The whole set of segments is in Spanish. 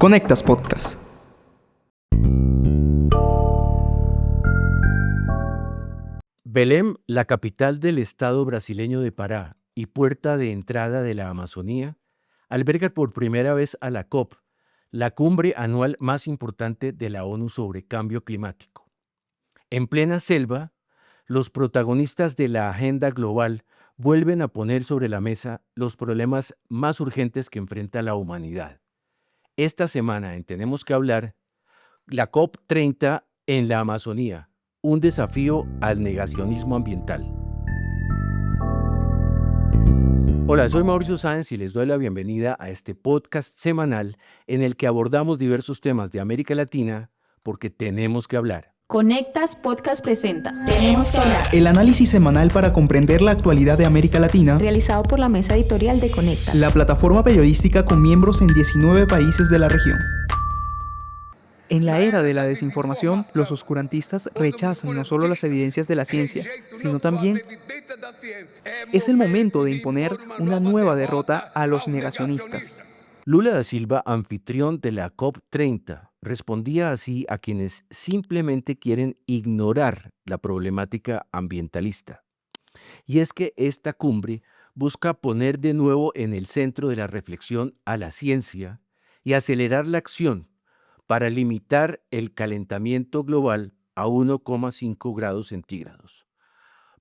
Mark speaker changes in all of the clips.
Speaker 1: Conectas Podcast.
Speaker 2: Belém, la capital del estado brasileño de Pará y puerta de entrada de la Amazonía, alberga por primera vez a la COP, la cumbre anual más importante de la ONU sobre cambio climático. En plena selva, los protagonistas de la agenda global vuelven a poner sobre la mesa los problemas más urgentes que enfrenta la humanidad. Esta semana en Tenemos que hablar, la COP30 en la Amazonía, un desafío al negacionismo ambiental. Hola, soy Mauricio Sáenz y les doy la bienvenida a este podcast semanal en el que abordamos diversos temas de América Latina porque tenemos que hablar.
Speaker 3: Conectas Podcast presenta Tenemos que hablar,
Speaker 1: El análisis semanal para comprender la actualidad de América Latina,
Speaker 3: realizado por la mesa editorial de Conectas,
Speaker 1: la plataforma periodística con miembros en 19 países de la región. En la era de la desinformación, los oscurantistas rechazan no solo las evidencias de la ciencia, sino también es el momento de imponer una nueva derrota a los negacionistas.
Speaker 2: Lula da Silva, anfitrión de la COP30, respondía así a quienes simplemente quieren ignorar la problemática ambientalista. Y es que esta cumbre busca poner de nuevo en el centro de la reflexión a la ciencia y acelerar la acción para limitar el calentamiento global a 1,5 grados centígrados.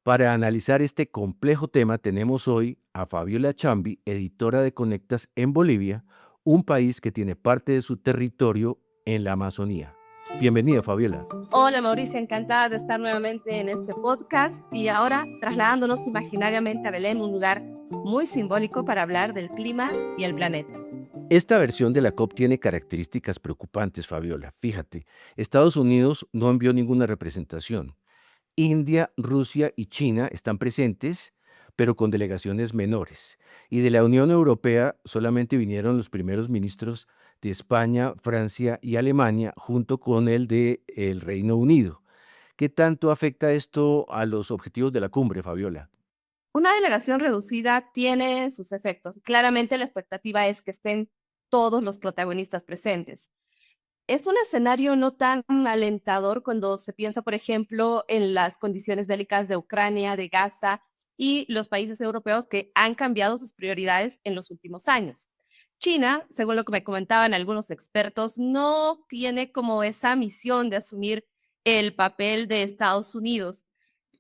Speaker 2: Para analizar este complejo tema tenemos hoy a Fabiola Chambi, editora de Conectas en Bolivia, un país que tiene parte de su territorio en la Amazonía. Bienvenida, Fabiola.
Speaker 4: Hola Mauricio, encantada de estar nuevamente en este podcast y ahora trasladándonos imaginariamente a Belém, un lugar muy simbólico para hablar del clima y el planeta.
Speaker 2: Esta versión de la COP tiene características preocupantes, Fabiola. Fíjate, Estados Unidos no envió ninguna representación. India, Rusia y China están presentes, pero con delegaciones menores. Y de la Unión Europea solamente vinieron los primeros ministros de España, Francia y Alemania, junto con el de el Reino Unido. ¿Qué tanto afecta esto a los objetivos de la cumbre, Fabiola?
Speaker 4: Una delegación reducida tiene sus efectos. Claramente la expectativa es que estén todos los protagonistas presentes. Es un escenario no tan alentador cuando se piensa, por ejemplo, en las condiciones bélicas de Ucrania, de Gaza y los países europeos que han cambiado sus prioridades en los últimos años. China, según lo que me comentaban algunos expertos, no tiene como esa misión de asumir el papel de Estados Unidos.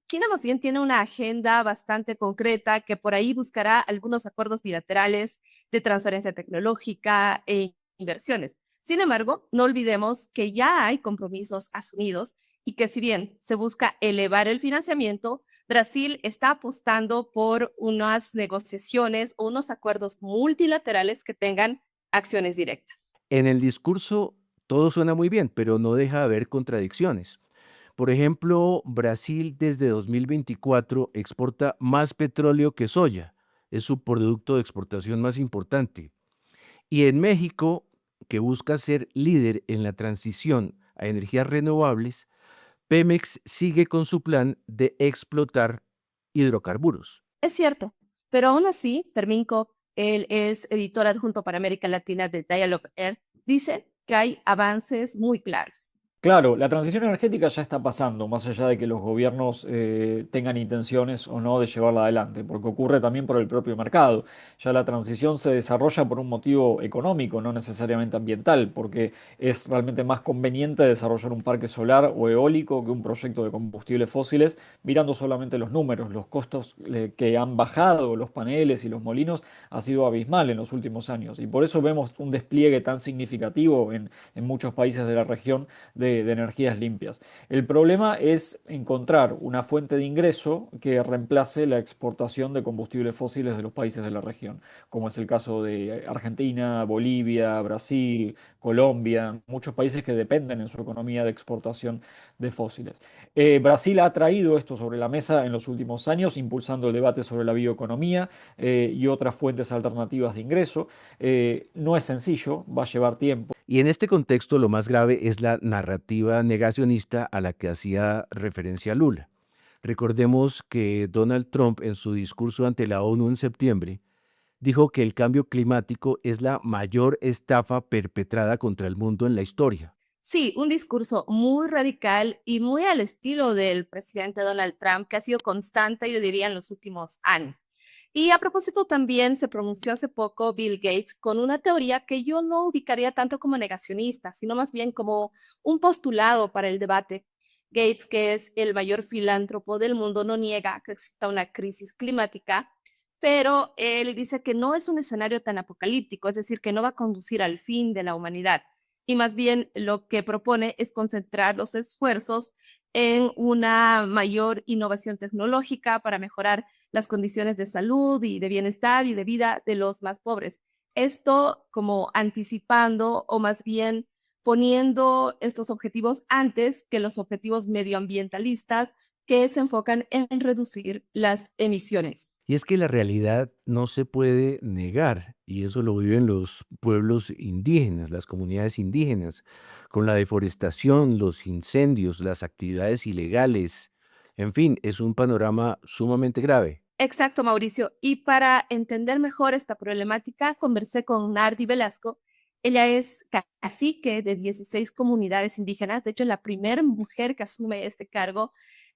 Speaker 4: China más bien tiene una agenda bastante concreta que por ahí buscará algunos acuerdos bilaterales de transferencia tecnológica e inversiones. Sin embargo, no olvidemos que ya hay compromisos asumidos y que si bien se busca elevar el financiamiento, Brasil está apostando por unas negociaciones o unos acuerdos multilaterales que tengan acciones directas.
Speaker 2: En el discurso todo suena muy bien, pero no deja de haber contradicciones. Por ejemplo, Brasil desde 2024 exporta más petróleo que soya. Es su producto de exportación más importante. Y en México, que busca ser líder en la transición a energías renovables, Pemex sigue con su plan de explotar hidrocarburos.
Speaker 4: Es cierto, pero aún así, Fermín Koch, él es editor adjunto para América Latina de Dialogue Earth, dice que hay avances muy claros.
Speaker 5: Claro, la transición energética ya está pasando, más allá de que los gobiernos tengan intenciones o no de llevarla adelante, porque ocurre también por el propio mercado. Ya la transición se desarrolla por un motivo económico, no necesariamente ambiental, porque es realmente más conveniente desarrollar un parque solar o eólico que un proyecto de combustibles fósiles, mirando solamente los números. Los costos que han bajado los paneles y los molinos ha sido abismal en los últimos años, y por eso vemos un despliegue tan significativo en muchos países de la región de energías limpias. El problema es encontrar una fuente de ingreso que reemplace la exportación de combustibles fósiles de los países de la región, como es el caso de Argentina, Bolivia, Brasil, Colombia, muchos países que dependen en su economía de exportación de fósiles. Brasil ha traído esto sobre la mesa en los últimos años, impulsando el debate sobre la bioeconomía y otras fuentes alternativas de ingreso. No es sencillo, va a llevar tiempo.
Speaker 2: Y en este contexto lo más grave es la narrativa negacionista a la que hacía referencia Lula. Recordemos que Donald Trump en su discurso ante la ONU en septiembre Dijo que el cambio climático es la mayor estafa perpetrada contra el mundo en la historia.
Speaker 4: Sí, un discurso muy radical y muy al estilo del presidente Donald Trump, que ha sido constante, yo diría, en los últimos años. Y a propósito, también se pronunció hace poco Bill Gates con una teoría que yo no ubicaría tanto como negacionista, sino más bien como un postulado para el debate. Gates, que es el mayor filántropo del mundo, no niega que exista una crisis climática, pero él dice que no es un escenario tan apocalíptico, es decir, que no va a conducir al fin de la humanidad y más bien lo que propone es concentrar los esfuerzos en una mayor innovación tecnológica para mejorar las condiciones de salud y de bienestar y de vida de los más pobres. Esto como anticipando o más bien poniendo estos objetivos antes que los objetivos medioambientalistas que se enfocan en reducir las emisiones.
Speaker 2: Y es que la realidad no se puede negar, y eso lo viven los pueblos indígenas, las comunidades indígenas, con la deforestación, los incendios, las actividades ilegales. En fin, es un panorama sumamente grave.
Speaker 4: Exacto, Mauricio. Y para entender mejor esta problemática, conversé con Nardi Velasco. Ella es cacique de 16 comunidades indígenas, de hecho, es la primera mujer que asume este cargo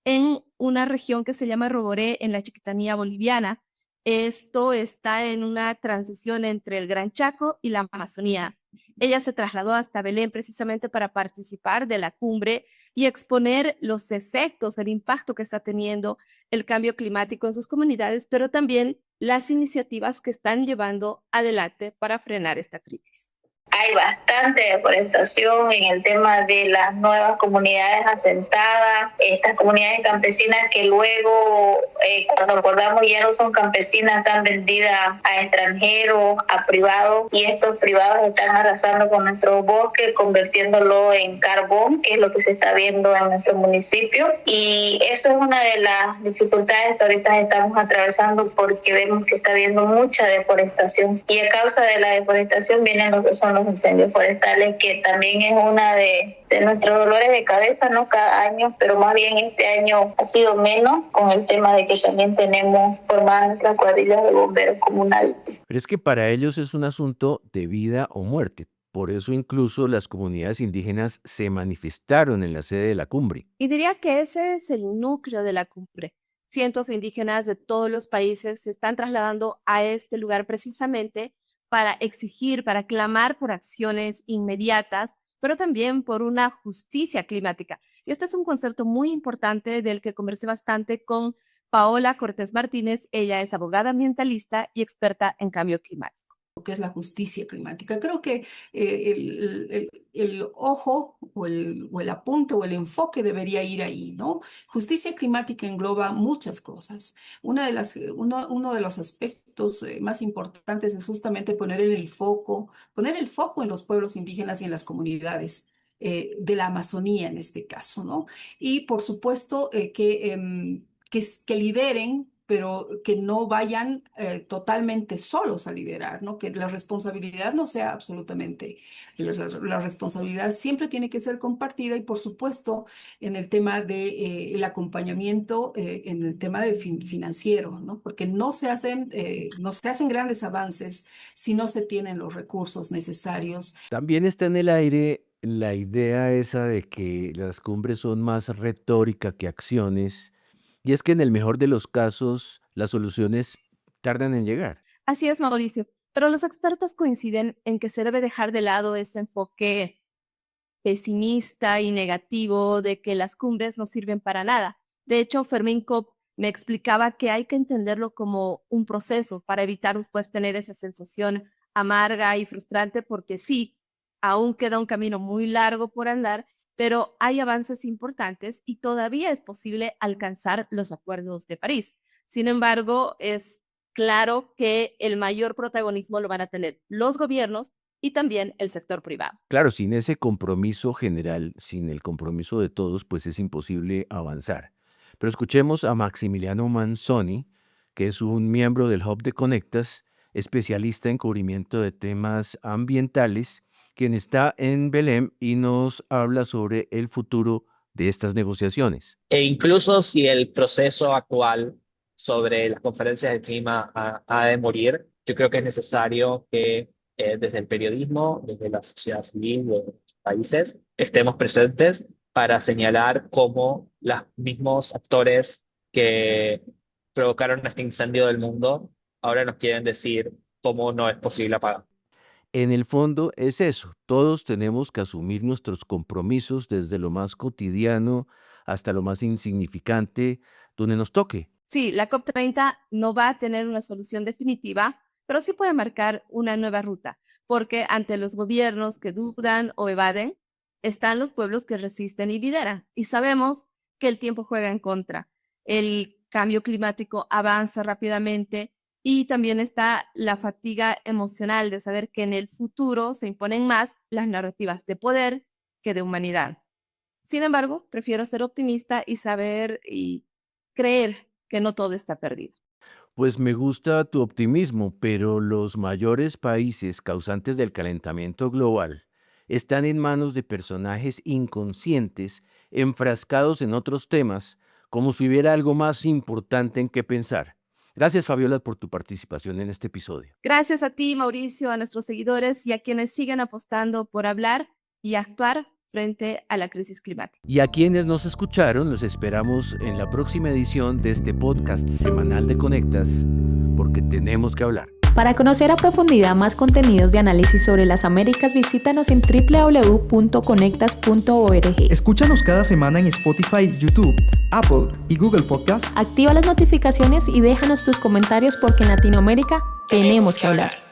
Speaker 4: en una región que se llama Roboré, en la Chiquitanía boliviana. Esto está en una transición entre el Gran Chaco y la Amazonía. Ella se trasladó hasta Belén precisamente para participar de la cumbre y exponer los efectos, el impacto que está teniendo el cambio climático en sus comunidades, pero también las iniciativas que están llevando adelante para frenar esta crisis.
Speaker 6: Hay bastante deforestación en el tema de las nuevas comunidades asentadas, estas comunidades campesinas que luego, cuando acordamos, ya no son campesinas, están vendidas a extranjeros, a privados, y estos privados están arrasando con nuestro bosque, convirtiéndolo en carbón, que es lo que se está viendo en nuestro municipio. Y eso es una de las dificultades que ahorita estamos atravesando, porque vemos que está habiendo mucha deforestación, y a causa de la deforestación vienen lo que son los incendios forestales, que también es una de nuestros dolores de cabeza, no cada año, pero más bien este año ha sido menos, con el tema de que también tenemos formadas nuestras cuadrillas de bomberos comunales.
Speaker 2: Pero es que para ellos es un asunto de vida o muerte. Por eso incluso las comunidades indígenas se manifestaron en la sede de la cumbre.
Speaker 4: Y diría que ese es el núcleo de la cumbre. Cientos de indígenas de todos los países se están trasladando a este lugar precisamente para exigir, para clamar por acciones inmediatas, pero también por una justicia climática. Y este es un concepto muy importante del que conversé bastante con Paola Cortés Martínez. Ella es abogada ambientalista y experta en cambio climático.
Speaker 7: Que es la justicia climática. Creo que el ojo o el apunte o el enfoque debería ir ahí, ¿no? Justicia climática engloba muchas cosas. Uno de los aspectos más importantes es justamente poner el foco en los pueblos indígenas y en las comunidades de la Amazonía en este caso, ¿no? Y por supuesto que lideren, pero que no vayan totalmente solos a liderar, ¿no? Que la responsabilidad no sea absolutamente, la responsabilidad siempre tiene que ser compartida, y por supuesto en el tema de el acompañamiento, en el tema de financiero, ¿no? Porque no se hacen grandes avances si no se tienen los recursos necesarios.
Speaker 2: También está en el aire la idea esa de que las cumbres son más retórica que acciones. Y es que en el mejor de los casos, las soluciones tardan en llegar.
Speaker 4: Así es, Mauricio, pero los expertos coinciden en que se debe dejar de lado ese enfoque pesimista y negativo de que las cumbres no sirven para nada. De hecho, Fermín Kopp me explicaba que hay que entenderlo como un proceso para evitar después tener esa sensación amarga y frustrante, porque sí, aún queda un camino muy largo por andar, pero hay avances importantes y todavía es posible alcanzar los acuerdos de París. Sin embargo, es claro que el mayor protagonismo lo van a tener los gobiernos y también el sector privado.
Speaker 2: Claro, sin ese compromiso general, sin el compromiso de todos, pues es imposible avanzar. Pero escuchemos a Maximiliano Manzoni, que es un miembro del Hub de Conectas, especialista en cubrimiento de temas ambientales, quien está en Belém y nos habla sobre el futuro de estas negociaciones.
Speaker 8: E incluso si el proceso actual sobre las conferencias de clima ha de morir, yo creo que es necesario que desde el periodismo, desde la sociedad civil de los países, estemos presentes para señalar cómo los mismos actores que provocaron este incendio del mundo ahora nos quieren decir cómo no es posible apagar.
Speaker 2: En el fondo es eso, todos tenemos que asumir nuestros compromisos desde lo más cotidiano hasta lo más insignificante, donde nos toque.
Speaker 4: Sí, la COP30 no va a tener una solución definitiva, pero sí puede marcar una nueva ruta, porque ante los gobiernos que dudan o evaden, están los pueblos que resisten y lideran. Y sabemos que el tiempo juega en contra. El cambio climático avanza rápidamente y también está la fatiga emocional de saber que en el futuro se imponen más las narrativas de poder que de humanidad. Sin embargo, prefiero ser optimista y saber y creer que no todo está perdido.
Speaker 2: Pues me gusta tu optimismo, pero los mayores países causantes del calentamiento global están en manos de personajes inconscientes, enfrascados en otros temas, como si hubiera algo más importante en qué pensar. Gracias, Fabiola, por tu participación en este episodio.
Speaker 4: Gracias a ti, Mauricio, a nuestros seguidores y a quienes siguen apostando por hablar y actuar frente a la crisis climática.
Speaker 2: Y a quienes nos escucharon, los esperamos en la próxima edición de este podcast semanal de Conectas, porque tenemos que hablar.
Speaker 3: Para conocer a profundidad más contenidos de análisis sobre las Américas, visítanos en www.conectas.org.
Speaker 1: Escúchanos cada semana en Spotify, YouTube, Apple y Google Podcasts.
Speaker 3: Activa las notificaciones y déjanos tus comentarios porque en Latinoamérica tenemos que hablar.